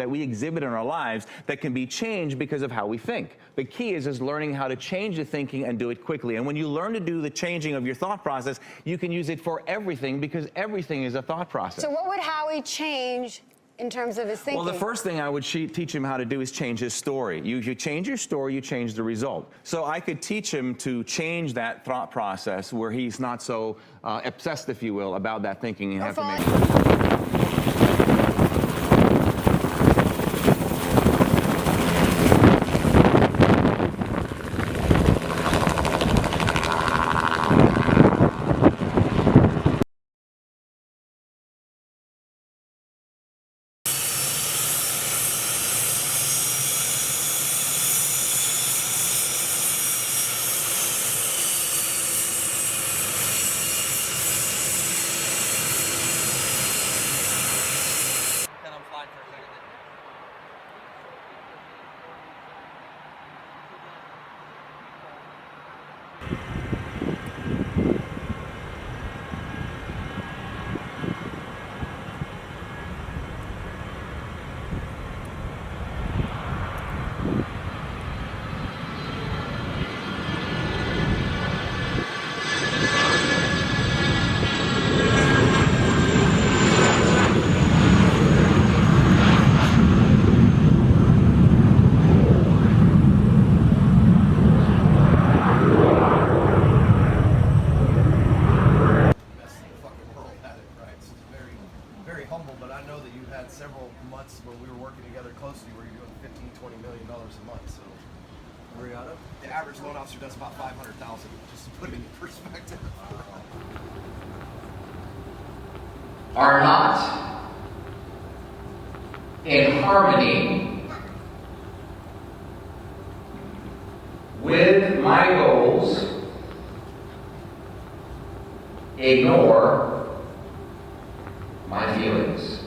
that we exhibit in our lives that can be changed because of how we think. The key is learning how to change the thinking and do it quickly. And when you learn to do the changing of your thought process, you can use it for everything because everything is a thought process. So what would Howie change in terms of his thinking? Well, the first thing I would teach him how to do is change his story. You change your story, you change the result. So I could teach him to change that thought process where he's not so obsessed, if you will, about that thinking and have to make. Several months where we were working together closely where you're doing $15–20 million a month. So the average loan officer does about $500,000, just to put it in perspective. Are not in harmony with my goals, ignore my feelings.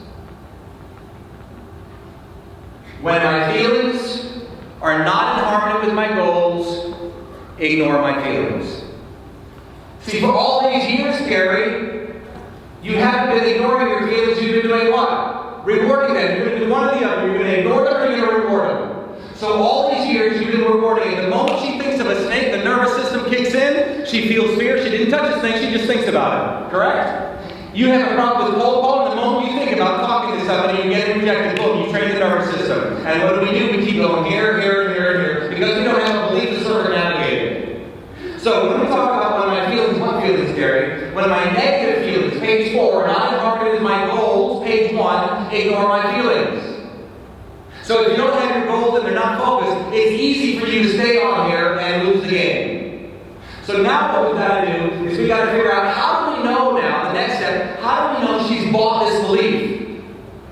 When my feelings are not in harmony with my goals, ignore my feelings. See, for all these years, Gary, you haven't been ignoring your feelings. You've been doing what? Rewarding them. You're going to do one or the other. You're going to ignore them or you're going to reward them. So all these years, you've been rewarding it. The moment she thinks of a snake, the nervous system kicks in. She feels fear. She didn't touch the snake. She just thinks about it. Correct? You have a problem with cold call, and the moment you think about talking to somebody, you get rejected. Boom, you train the nervous system. And what do? We keep going here, here, and here, and here, because we don't have a belief system to navigate it. So when we talk about when my feelings, what feelings, Gary? When my negative feelings, page 4, not in harmony with my goals, page 1, ignore my feelings. So if you don't have your goals and they're not focused, it's easy for you to stay on here and lose the game. So now what we've got to do is we've got to figure out, how do we know now, the next step, how do we know she's bought this belief?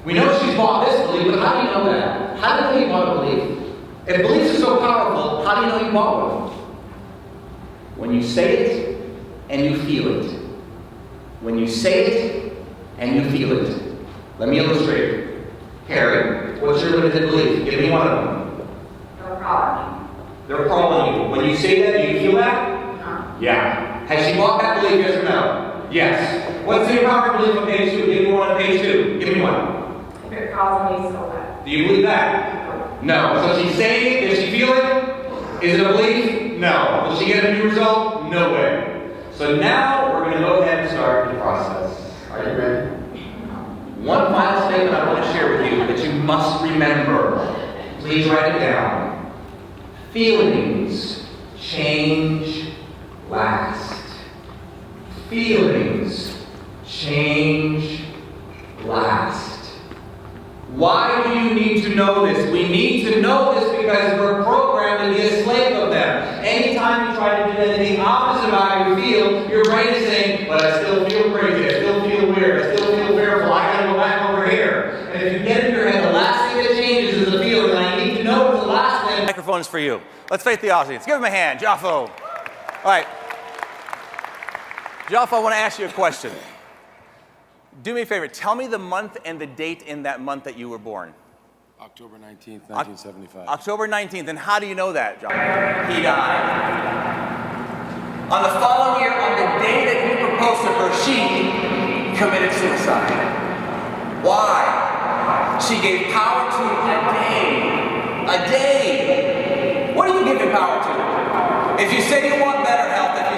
We know she's bought this belief, but how do you know that? How do you know you bought a belief? If beliefs are so powerful, how do you know you bought one? When you say it and you feel it. When you say it and you feel it. Let me illustrate. Harry, what's your limited belief? Give me one of them. They're calling. They're calling you. When you say that, do you feel that? Yeah. Has she bought that belief, yes or no? Yes. What's the empowering belief on page 2? Give me one on page 2. Give me one. If it calls me, so what? Do you believe that? No. So she's saying it. Does she feel it? Is it a belief? No. Will she get a new result? No way. So now we're going to go ahead and start the process. Are you ready? One final statement I want to share with you that you must remember. Please write it down. Feelings change last. Feelings change last. Why do you need to know this? We need to know this because we're programmed to be a slave of them. Anytime you try to do anything opposite of how you feel, your brain is saying, but I still feel crazy, I still feel weird, I still feel fearful, I gotta go back over here. And if you get in your head, the last thing that changes is the feeling, and I need to know it's the last thing. The microphone is for you. Let's face the audience. Give him a hand, Jaffo. All right. Jaffo, I want to ask you a question. Do me a favor. Tell me the month and the date in that month that you were born. October 19th, 1975. October 19th. And how do you know that, John? He died. On the following year, on the day that he proposed to her, she committed suicide. Why? She gave power to a day